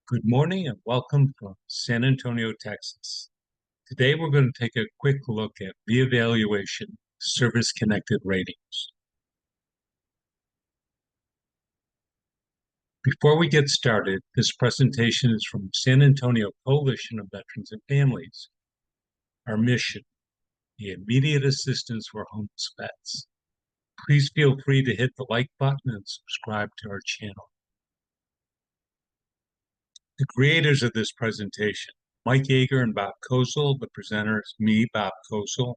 Good morning and welcome from San Antonio, Texas. Today we're going to take a quick look at reevaluation service-connected ratings. Before we get started, this presentation is from San Antonio Coalition of Veterans and Families. Our mission, the immediate assistance for homeless vets. Please feel free to hit the like button and subscribe to our channel. The creators of this presentation, Mike Yeager and Bob Kozel. The presenter is me, Bob Kozel.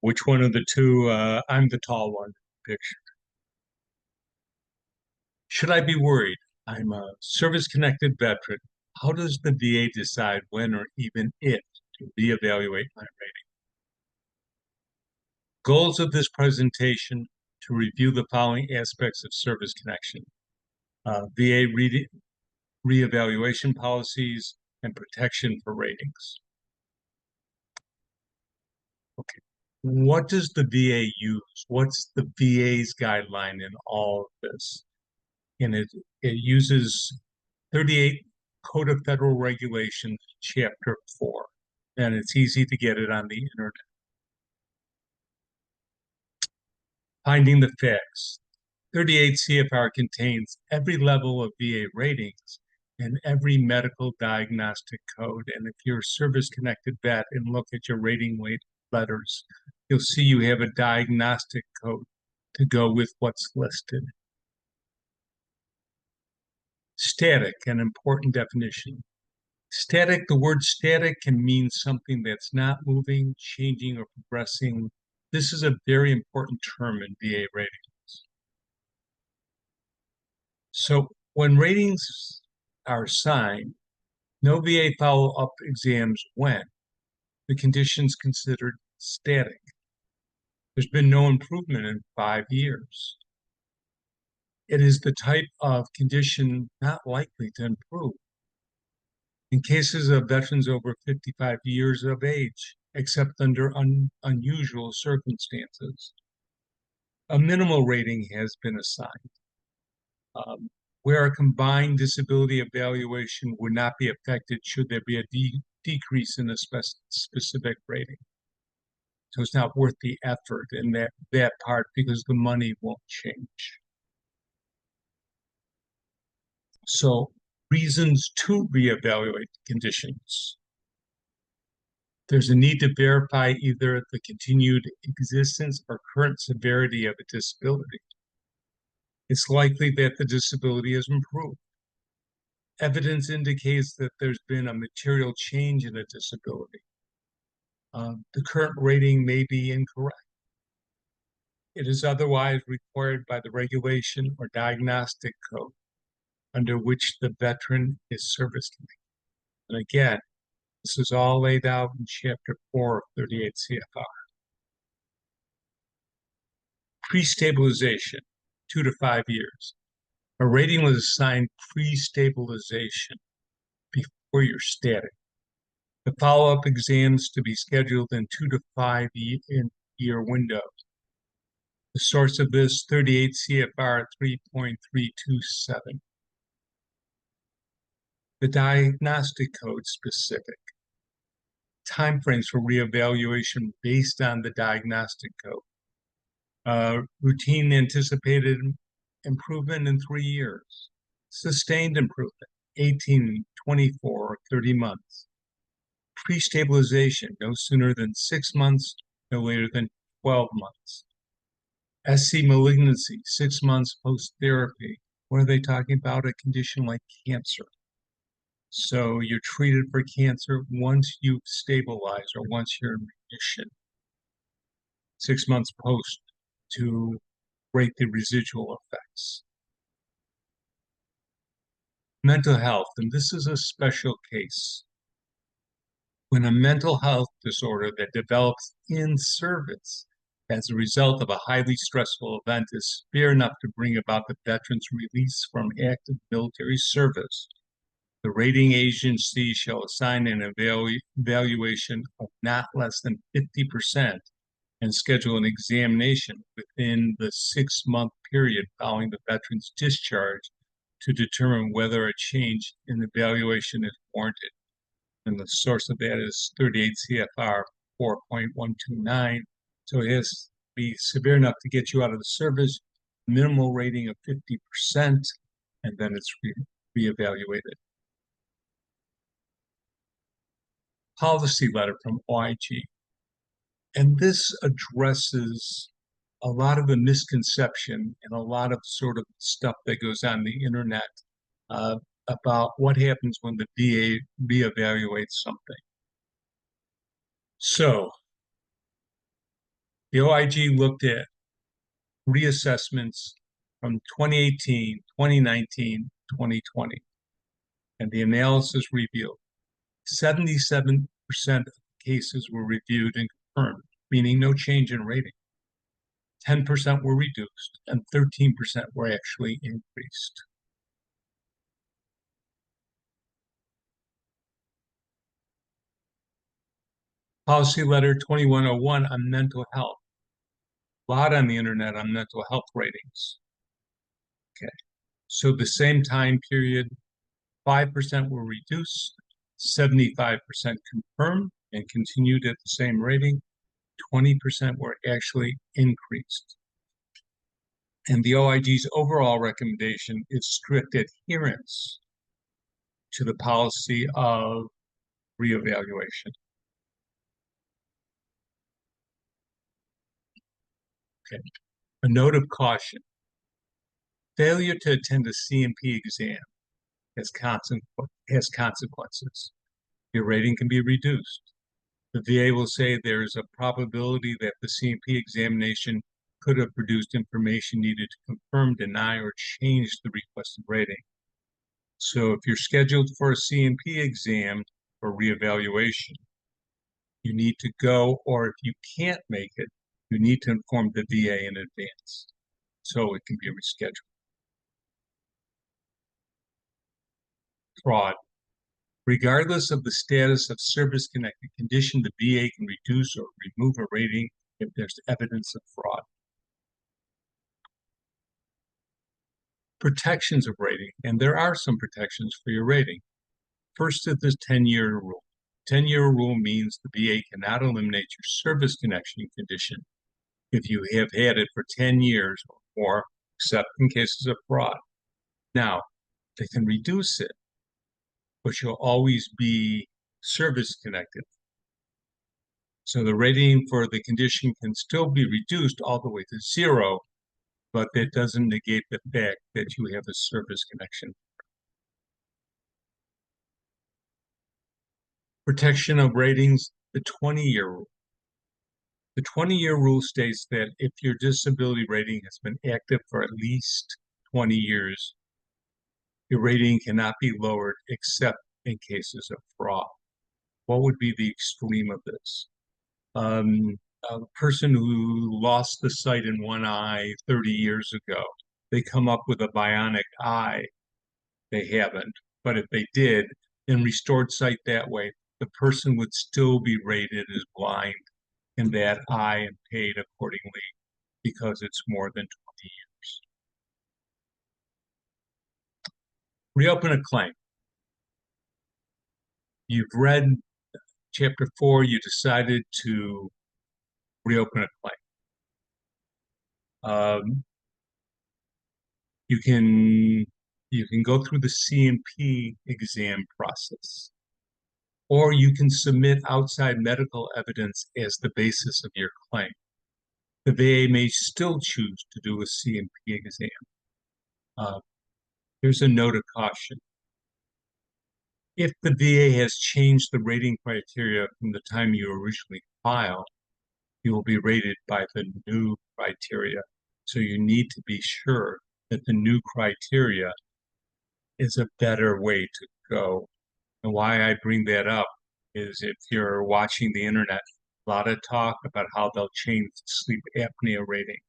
Which one of the two? I'm the tall one pictured. Should I be worried? I'm a service-connected veteran. How does the VA decide when or even if to reevaluate my rating? Goals of this presentation: to review the following aspects of service connection: VA reevaluation policies and protection for ratings. Okay. What does the VA use? What's the VA's guideline in all of this? And it uses 38 Code of Federal Regulations, Chapter 4, and it's easy to get it on the internet. Finding the facts. 38 CFR contains every level of VA ratings and every medical diagnostic code. And if you're a service-connected vet and look at your rating letters, you'll see you have a diagnostic code to go with what's listed. Static, an important definition. Static, the word static can mean something that's not moving, changing, or progressing. This is a very important term in VA ratings. So when ratings are assigned, no VA follow-up exams when the condition's considered static. There's been no improvement in 5 years. It is the type of condition not likely to improve. In cases of veterans over 55 years of age, except under unusual circumstances, a minimal rating has been assigned, where a combined disability evaluation would not be affected should there be a decrease in a specific rating. So it's not worth the effort in that part because the money won't change. So reasons to reevaluate conditions. There's a need to verify either the continued existence or current severity of a disability. It's likely that the disability has improved. Evidence indicates that there's been a material change in a disability. The current rating may be incorrect. It is otherwise required by the regulation or diagnostic code under which the veteran is service connected. And again, this is all laid out in Chapter 4 of 38 CFR. Pre-stabilization, 2 to 5 years. A rating was assigned pre-stabilization before you're static. The follow-up exams to be scheduled in 2 to 5 year windows. The source of this, 38 CFR 3.327. The diagnostic code specific. Timeframes for reevaluation based on the diagnostic code. Routine anticipated improvement in 3 years. Sustained improvement, 18, 24, or 30 months. Pre-stabilization, no sooner than 6 months, no later than 12 months. SC malignancy, 6 months post-therapy. What are they talking about? A condition like cancer. So you're treated for cancer once you've stabilized or once you're in remission. 6 months post to rate the residual effects. Mental health, and this is a special case. When a mental health disorder that develops in service as a result of a highly stressful event is severe enough to bring about the veteran's release from active military service, the rating agency shall assign an evaluation of not less than 50% and schedule an examination within the 6-month period following the veteran's discharge to determine whether a change in evaluation is warranted. And the source of that is 38 CFR 4.129. So it has to be severe enough to get you out of the service, minimal rating of 50%, and then it's reevaluated. Policy letter from OIG. And this addresses a lot of the misconception and a lot of sort of stuff that goes on the internet uh, about what happens when the VA reevaluates something. So the OIG looked at reassessments from 2018, 2019, 2020, and the analysis revealed 77% of cases were reviewed and confirmed, meaning no change in rating. 10% were reduced, and 13% were actually increased. Policy letter 2101 on mental health. A lot on the internet on mental health ratings. Okay, so the same time period, 5% were reduced, 75% confirmed and continued at the same rating, 20% were actually increased. And the OIG's overall recommendation is strict adherence to the policy of reevaluation. Okay. A note of caution. Failure to attend a C&P exam has consequences. Your rating can be reduced. The VA will say there is a probability that the C&P examination could have produced information needed to confirm, deny, or change the requested rating. So if you're scheduled for a C&P exam for reevaluation, you need to go, or if you can't make it, you need to inform the VA in advance so it can be rescheduled. Fraud. Regardless of the status of service-connected condition, the VA can reduce or remove a rating if there's evidence of fraud. Protections of rating, and there are some protections for your rating. First is the 10-year rule. 10-year rule means the VA cannot eliminate your service connection condition if you have had it for 10 years or more, except in cases of fraud. Now, they can reduce it, but you'll always be service connected. So the rating for the condition can still be reduced all the way to 0, but that doesn't negate the fact that you have a service connection. Protection of ratings, the 20-year rule. The 20-year rule states that if your disability rating has been active for at least 20 years, your rating cannot be lowered except in cases of fraud. What would be the extreme of this? A person who lost the sight in one eye 30 years ago, they come up with a bionic eye. They haven't, but if they did, and restored sight that way, the person would still be rated as blind in that eye and paid accordingly because it's more than 20 years. Reopen a claim. You've read Chapter 4, you decided to reopen a claim. You can go through the C&P exam process, or you can submit outside medical evidence as the basis of your claim. The VA may still choose to do a C&P exam. Here's a note of caution. If the VA has changed the rating criteria from the time you originally filed, you will be rated by the new criteria. So you need to be sure that the new criteria is a better way to go. And why I bring that up is if you're watching the internet, a lot of talk about how they'll change the sleep apnea rating.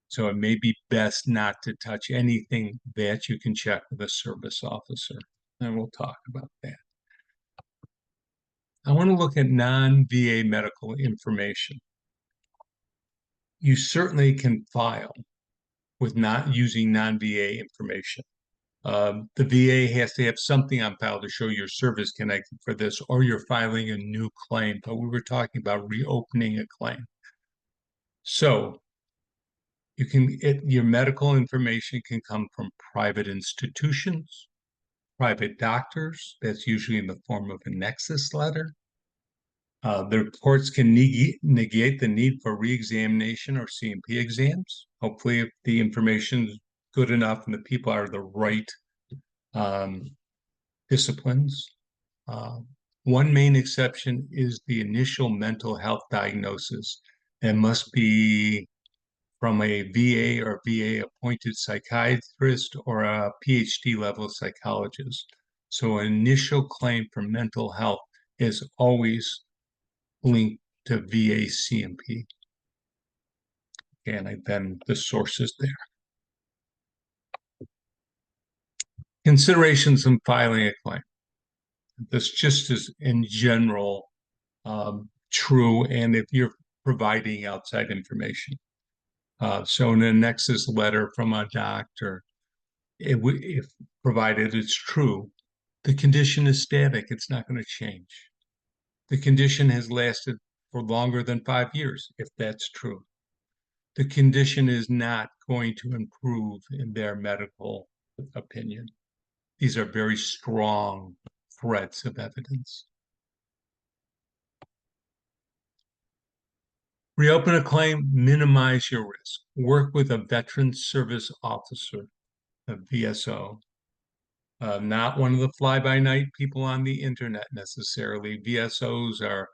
So it may be best not to touch anything that you can check with a service officer. And we'll talk about that. I want to look at non-VA medical information. You certainly can file with not using non-VA information. The VA has to have something on file to show your service connected for this, or you're filing a new claim. But we were talking about reopening a claim. So your medical information can come from private institutions, private doctors. That's usually in the form of a nexus letter. The reports can negate the need for reexamination or CMP exams. Hopefully, if the information is good enough and the people are the right disciplines. One main exception is the initial mental health diagnosis and must be from a VA or VA appointed psychiatrist or a PhD level psychologist. So an initial claim for mental health is always linked to VA CMP. And then the source is there. Considerations in filing a claim. This just is in general true, and if you're providing outside information. So in a nexus letter from a doctor, if provided it's true, the condition is static. It's not going to change. The condition has lasted for longer than 5 years, if that's true. The condition is not going to improve in their medical opinion. These are very strong threads of evidence. Reopen a claim, minimize your risk. Work with a veteran service officer, a VSO. Not one of the fly-by-night people on the internet necessarily. VSOs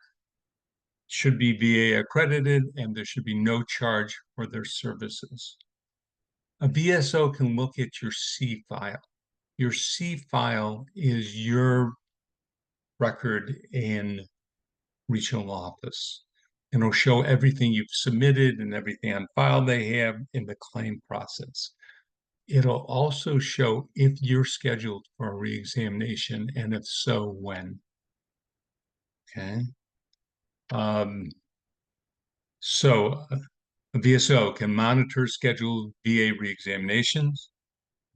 should be VA accredited, and there should be no charge for their services. A VSO can look at your C file. Your C file is your record in regional office. And it'll show everything you've submitted and everything on file they have in the claim process. It'll also show if you're scheduled for a reexamination, and if so, when. Okay. So a VSO can monitor scheduled VA reexaminations,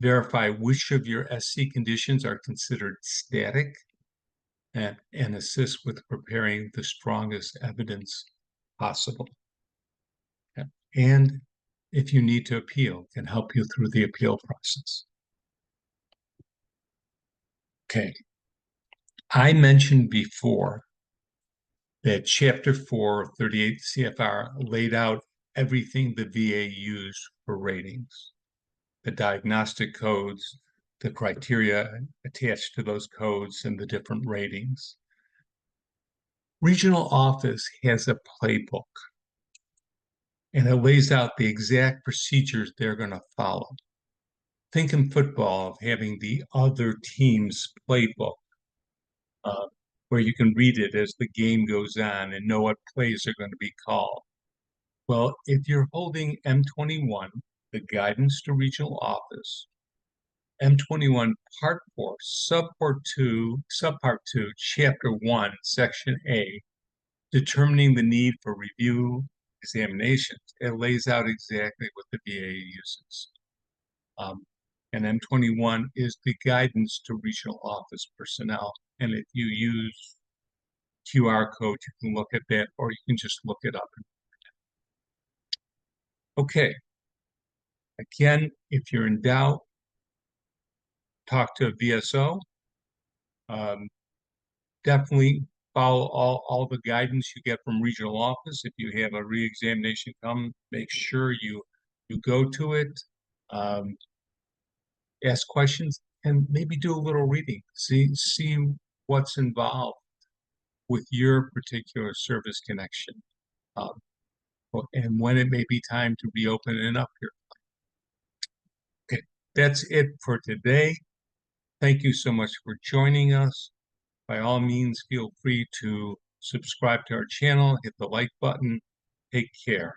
verify which of your SC conditions are considered static, and assist with preparing the strongest evidence possible. Okay. And if you need to appeal, can help you through the appeal process. Okay. I mentioned before that Chapter 4, 38 CFR laid out everything the VA used for ratings, the diagnostic codes, the criteria attached to those codes, and the different ratings. Regional office has a playbook, and it lays out the exact procedures they're going to follow. Think in football of having the other team's playbook, where you can read it as the game goes on and know what plays are going to be called. Well, if you're holding M21, the guidance to regional office, M21 Part 4, Subpart-ii, Chapter 1, Section A, determining the need for review examinations, it lays out exactly what the VA uses. And M21 is the guidance to regional office personnel. And if you use QR code, you can look at that, or you can just look it up. Okay. Again, if you're in doubt, talk to a VSO. Definitely follow all the guidance you get from regional office. If you have a reexamination come, make sure you go to it, ask questions, and maybe do a little reading. See what's involved with your particular service connection, and when it may be time to reopen and up your. Okay, that's it for today. Thank you so much for joining us. By all means, feel free to subscribe to our channel, hit the like button. Take care.